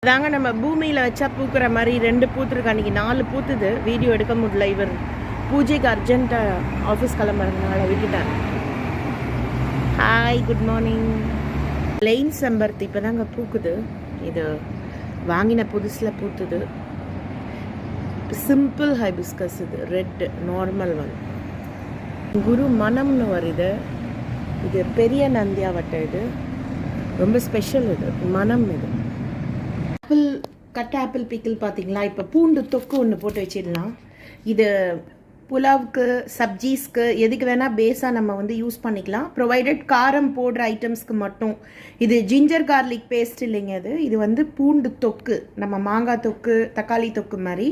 தாங்க நம்ம பூமியில் வச்சா பூக்கிற மாதிரி 2 பூத்துருக்கு. அன்றைக்கி 4 பூத்துது. வீடியோ எடுக்க முடியல. இவர் பூஜைக்கு அர்ஜென்ட்டாக ஆஃபீஸ் கிளம்புறதுனால விட்டுட்டார். Hi, good morning. ப்ளெயின் செம்பருத்தி இப்போ தாங்க பூக்குது. இது வாங்கின புதுசில் பூத்துது. Simple hibiscus. இது ரெட் நார்மல் ஒன். குரு மனம்னு வருது. இது பெரிய நந்தியாவட்டை. இது ரொம்ப ஸ்பெஷல். இது மனம். இது ஆப்பிள் கட் ஆப்பிள் பிக்கிள் பார்த்தீங்களா? இப்போ பூண்டு தொக்கு ஒன்று போட்டு வச்சிடலாம். இது புலாவுக்கு சப்ஜீஸ்க்கு எதுக்கு வேணால் பேஸாக நம்ம வந்து யூஸ் பண்ணிக்கலாம். ப்ரொவைடட் காரம் போடுற ஐட்டம்ஸ்க்கு மட்டும். இது ஜிஞ்சர் கார்லிக் பேஸ்ட் இல்லைங்க. இது வந்து பூண்டு தொக்கு, நம்ம மாங்காய் தொக்கு தக்காளி தொக்கு மாதிரி.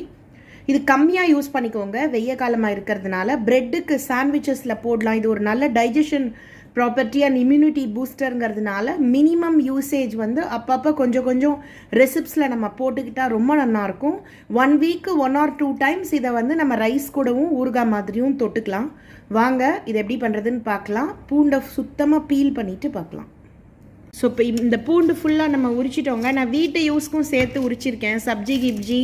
இது கம்மியாக யூஸ் பண்ணிக்கோங்க, வெய்ய காலமாக இருக்கிறதுனால. ப்ரெட்டுக்கு சாண்ட்விச்சஸில் போடலாம். இது ஒரு நல்ல டைஜஷன் ப்ராப்பர்ட்டி அண்ட் இம்யூனிட்டி பூஸ்டருங்கிறதுனால மினிமம் யூசேஜ் வந்து அப்பப்போ கொஞ்சம் கொஞ்சம் ரெசிப்ஸில் நம்ம போட்டுக்கிட்டால் ரொம்ப நல்லாயிருக்கும். 1 வீக்கு 1 or 2 டைம்ஸ் இதை வந்து நம்ம ரைஸ் கூடவும் ஊறுகாய் மாதிரியும் தொட்டுக்கலாம். வாங்க இதை எப்படி பண்ணுறதுன்னு பார்க்கலாம். பூண்டை சுத்தமாக பீல் பண்ணிவிட்டு பார்க்கலாம். ஸோ இப்போ இந்த பூண்டு ஃபுல்லாக நம்ம உரிச்சிட்டோங்க. நான் வீட்டு யூஸ்க்கும் சேர்த்து உரிச்சிருக்கேன். சப்ஜி கிப்ஜி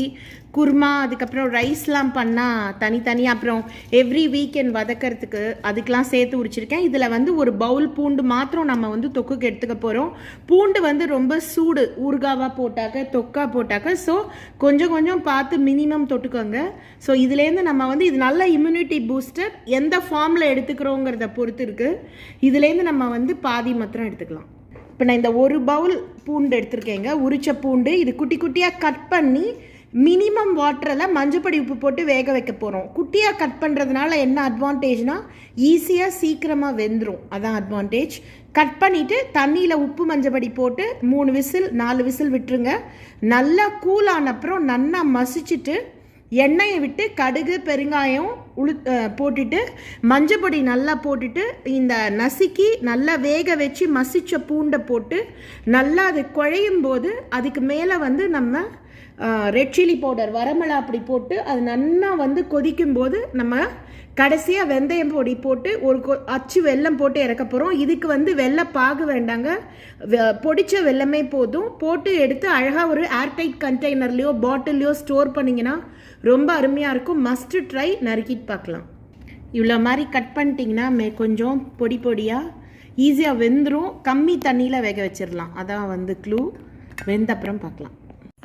குருமா அதுக்கப்புறம் ரைஸ்லாம் பண்ணால் தனித்தனியாக, அப்புறம் எவ்ரி வீக்கெண்ட் வதக்கிறதுக்கு அதுக்கெலாம் சேர்த்து உரிச்சிருக்கேன். இதில் வந்து ஒரு பவுல் பூண்டு மாத்திரம் நம்ம வந்து தொக்குக்கு எடுத்துக்க போகிறோம். பூண்டு வந்து ரொம்ப சூடு, ஊறுகாவாக போட்டாக்க தொக்கா போட்டாக்க. ஸோ கொஞ்சம் கொஞ்சம் பார்த்து மினிமம் தொட்டுக்கோங்க. ஸோ இதுலேருந்து நம்ம வந்து இது நல்ல இம்யூனிட்டி பூஸ்டர். எந்த ஃபார்மில் எடுத்துக்கிறோங்கிறத பொறுத்து இருக்குது. இதுலேருந்து நம்ம வந்து பாதி மாத்திரம் எடுத்துக்கலாம். இப்போ நான் இந்த ஒரு பவுல் பூண்டு எடுத்துருக்கேங்க, உரிச்ச பூண்டு. இது குட்டி குட்டியாக கட் பண்ணி மினிமம் வாட்டரில் மஞ்சப்பொடி உப்பு போட்டு வேக வைக்க போகிறோம். குட்டியாக கட் பண்ணுறதுனால என்ன அட்வான்டேஜ்னால் ஈஸியாக சீக்கிரமாக வெந்துடும். அதான் அட்வான்டேஜ். கட் பண்ணிவிட்டு தண்ணியில் உப்பு மஞ்சப்பொடி போட்டு 3 விசில் 4 விசில் விட்டுருங்க. நல்லா கூலான அப்புறம் நல்லா மசிச்சுட்டு எண்ணெயை விட்டு கடுகு பெருங்காயம் போட்டுட்டு மஞ்சப்பொடி நல்லா போட்டுட்டு இந்த நசுக்கி நல்லா வேக வச்சு மசிச்ச பூண்டை போட்டு நல்லா அது குழையும் போது அதுக்கு மேலே வந்து நம்ம ரெட் சில்லி பவுடர் வரமிளகா அப்படி போட்டு அது நல்லா வந்து கொதிக்கும் போது நம்ம கடைசியாக வெந்தயம் பொடி போட்டு ஒரு அச்சு வெல்லம் போட்டு இறக்க போகிறோம். இதுக்கு வந்து வெல்லம் பாகு வேண்டாங்க, பொடிச்ச வெல்லமே போதும். போட்டு எடுத்து அழகாக ஒரு ஏர்டைட் கண்டெய்னர்லேயோ பாட்டில்லையோ ஸ்டோர் பண்ணிங்கன்னா ரொம்ப அருமையாக இருக்கும். Must try. நறுக்கிட்டு பார்க்கலாம். இவ்வளோ மாதிரி கட் பண்ணிட்டிங்கன்னா கொஞ்சம் பொடி பொடியாக ஈஸியாக வெந்துடும். கம்மி தண்ணியில் வேக வச்சிடலாம். அதான் வந்து க்ளூ. வெந்த அப்புறம் பார்க்கலாம்.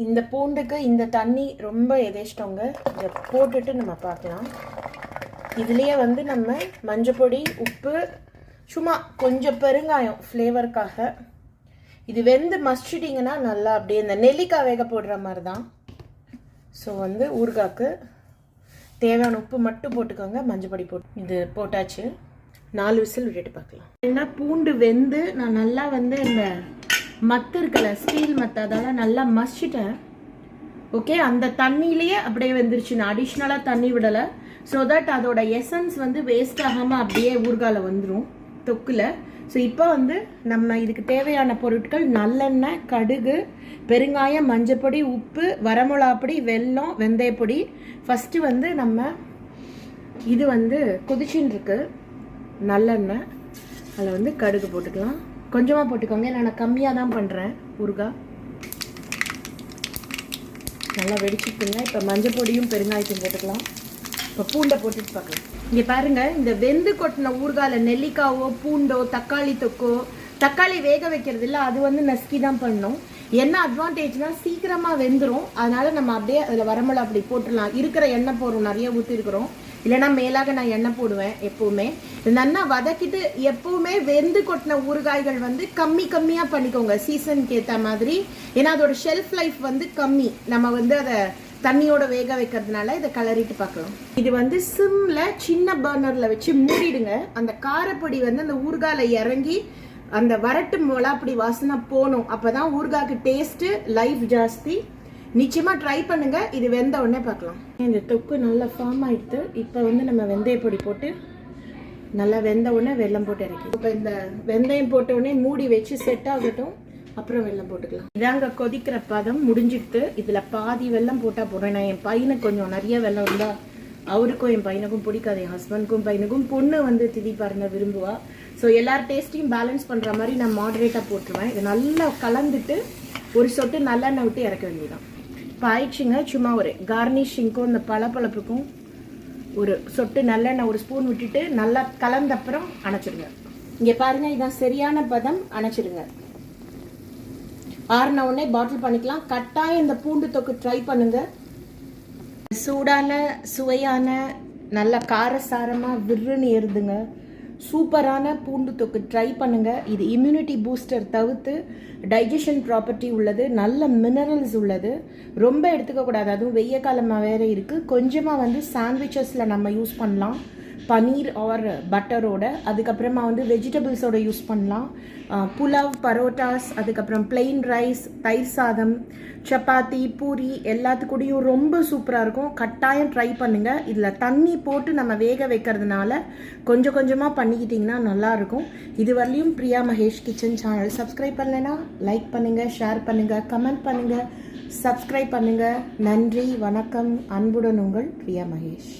இந்த பூண்டுக்கு இந்த தண்ணி ரொம்ப எதேஷ்டங்க. இதை போட்டுட்டு நம்ம பார்க்கலாம். இதுலேயே வந்து நம்ம மஞ்சப்பொடி உப்பு சும்மா கொஞ்சம் பெருங்காயம் ஃப்ளேவருக்காக. இது வெந்து மஸ்டிட்டிங்கன்னா நல்லா அப்படியே இந்த நெல்லிக்காய் வேக போடுற மாதிரி தான். ஸோ வந்து ஊறுகாய்க்கு தேவையான உப்பு மட்டும் போட்டுக்கோங்க, மஞ்சப்பொடி போட்டு. இது போட்டாச்சு. 4 விசில் விட்டுட்டு பார்க்கலாம். ஏன்னா பூண்டு வெந்து நான் நல்லா வந்து இந்த மத்து இருக்கல, ஸ்டீல் மத்து, அதெல்லாம் நல்லா மசிச்சிட்டேன். ஓகே, அந்த தண்ணியிலேயே அப்படியே வெந்துருச்சு. நான் அடிஷ்னலாக தண்ணி விடலை. ஸோ தட் அதோட எசன்ஸ் வந்து வேஸ்ட் ஆகாமல் அப்படியே ஊறுகாயில் வந்துடும் தொக்கில். ஸோ இப்போ வந்து நம்ம இதுக்கு தேவையான பொருட்கள் நல்லெண்ணெய், கடுகு, பெருங்காயம், மஞ்சப்பொடி, உப்பு, வரமிளகாப்பொடி, வெல்லம், வெந்தயப்பொடி. ஃபஸ்ட்டு வந்து நம்ம இது வந்து கொதிச்சுன்னு இருக்கு நல்லெண்ணெய். அதில் வந்து கடுகு போட்டுக்கலாம். கொஞ்சமாக போட்டுக்கோங்க, நான் கம்மியாக தான் பண்ணுறேன் ஊறுகாய். நல்லா வெடிச்சுக்குங்க. இப்போ மஞ்சப்பொடியும் பெருங்காயத்தையும் போட்டுக்கலாம். இப்போ பூண்டை போட்டுட்டு பார்க்கலாம். இங்கே பாருங்கள், இந்த வெந்து கொட்டின ஊறுகாயில் நெல்லிக்காவோ பூண்டோ தக்காளி தொக்கோ, தக்காளி வேக வைக்கிறது இல்லை, அது வந்து நசுக்கி தான் பண்ணணும். என்ன அட்வான்டேஜ்னால் சீக்கிரமாக வெந்துடும். அதனால் நம்ம அப்படியே அதில் வரமிளகா அப்படி போட்டுடலாம். இருக்கிற எண்ணெய் போடுறோம், நிறைய ஊற்றிருக்கிறோம். இல்லைனா மேலாக நான் எண்ணெய் போடுவேன் எப்போவுமே. நல்லா வதக்கிட்டு எப்போவுமே வெந்து கொட்டின ஊறுகாய்கள் வந்து கம்மியாக பண்ணிக்கோங்க சீசனுக்கு ஏற்ற மாதிரி. ஏன்னா அதோட ஷெல்ஃப் லைஃப் வந்து கம்மி. நம்ம வந்து அதை தண்ணியோட வேக வைக்கிறதுனால இதை கலரிட்டு பார்க்கலாம். இது வந்து சிம்மில் சின்ன பர்னரில் வச்சு மூடிடுங்க. அந்த காரப்பொடி வந்து அந்த ஊறுகாயில் இறங்கி அந்த வரட்டு மிளகாப்பொடி வாசனை போகணும். அப்போ தான் ஊறுகாய்க்கு டேஸ்ட்டு லைஃப் ஜாஸ்தி. நிச்சயமாக ட்ரை பண்ணுங்க. இது வெந்த உடனே பார்க்கலாம். இந்த தொக்கு நல்லா ஃபார்ம் ஆகிடுது. இப்போ வந்து நம்ம வெந்தயப்பொடி போட்டு நல்லா வெந்த உடனே வெல்லம் போட்டு இறக்கி. இப்போ இந்த வெந்தயம் போட்ட உடனே மூடி வச்சு செட் ஆகட்டும், அப்புறம் வெல்லம் போட்டுக்கலாம். இதாங்க கொதிக்கிற பதம் முடிஞ்சிட்டு. இதில் பாதி வெல்லம் போட்டால் போடுறேன். நான் என் பையனுக்கு கொஞ்சம் நிறைய வெல்லம் இருந்தால் அவருக்கும் என் பையனுக்கும் பிடிக்காது. என் ஹஸ்பண்டுக்கும் பையனுக்கும். பொண்ணு வந்து திதி பாருங்க விரும்புவா. ஸோ எல்லார் டேஸ்ட்டையும் பேலன்ஸ் பண்ணுற மாதிரி நான் மாடரேட்டாக போட்டுருவேன். இதை நல்லா கலந்துட்டு ஒரு சொட்டு நல்லெண்ணெய் விட்டு இறக்க வேண்டியதான். இப்போ ஆயிடுச்சுங்க. சும்மா ஒரு கார்னிஷிங்க்கும் இந்த பளபளப்புக்கும் ஒரு சொட்டு நல்லெண்ணெய் ஒரு ஸ்பூன் விட்டுட்டு நல்லா கலந்த அப்புறம் அணைச்சிடுங்க. இங்கே பாருங்கள், இதான் சரியான பதம். அணைச்சிடுங்க. ஆறின உடனே பாட்டில் பண்ணிக்கலாம். கட்டாயம் இந்த பூண்டு தொக்கு ட்ரை பண்ணுங்க. சூடான சுவையான நல்ல காரசாரமாக விருன்னு ஏறுதுங்க. சூப்பரான பூண்டு தொக்கு ட்ரை பண்ணுங்க. இது இம்யூனிட்டி பூஸ்டர் தவிர்த்து டைஜஷன் ப்ராப்பர்ட்டி உள்ளது, நல்ல மினரல்ஸ் உள்ளது. ரொம்ப எடுத்துக்கக்கூடாது, அதுவும் வெய்ய காலமாக வேறு இருக்குது. கொஞ்சமாக வந்து சாண்ட்விச்சஸில் நம்ம யூஸ் பண்ணலாம், பனீர் ஆர் பட்டரோட. அதுக்கப்புறமா வந்து வெஜிடபிள்ஸோட யூஸ் பண்ணலாம். புலாவ், பரோட்டாஸ், அதுக்கப்புறம் பிளெயின் ரைஸ், தயிர் சாதம், சப்பாத்தி, பூரி எல்லாத்துக்கூடையும் ரொம்ப சூப்பராக இருக்கும். கட்டாயம் ட்ரை பண்ணுங்கள். இதில் தண்ணி போட்டு நம்ம வேக வைக்கிறதுனால கொஞ்சம் கொஞ்சமாக பண்ணிக்கிட்டிங்கன்னா நல்லாயிருக்கும். இது வரலையும் Priya Mahesh kitchen channel subscribe பண்ணலைன்னா லைக் பண்ணுங்கள், ஷேர் பண்ணுங்கள், கமெண்ட் பண்ணுங்கள், சப்ஸ்கிரைப் பண்ணுங்கள். நன்றி, வணக்கம். அன்புடன் உங்கள் பிரியா மகேஷ்.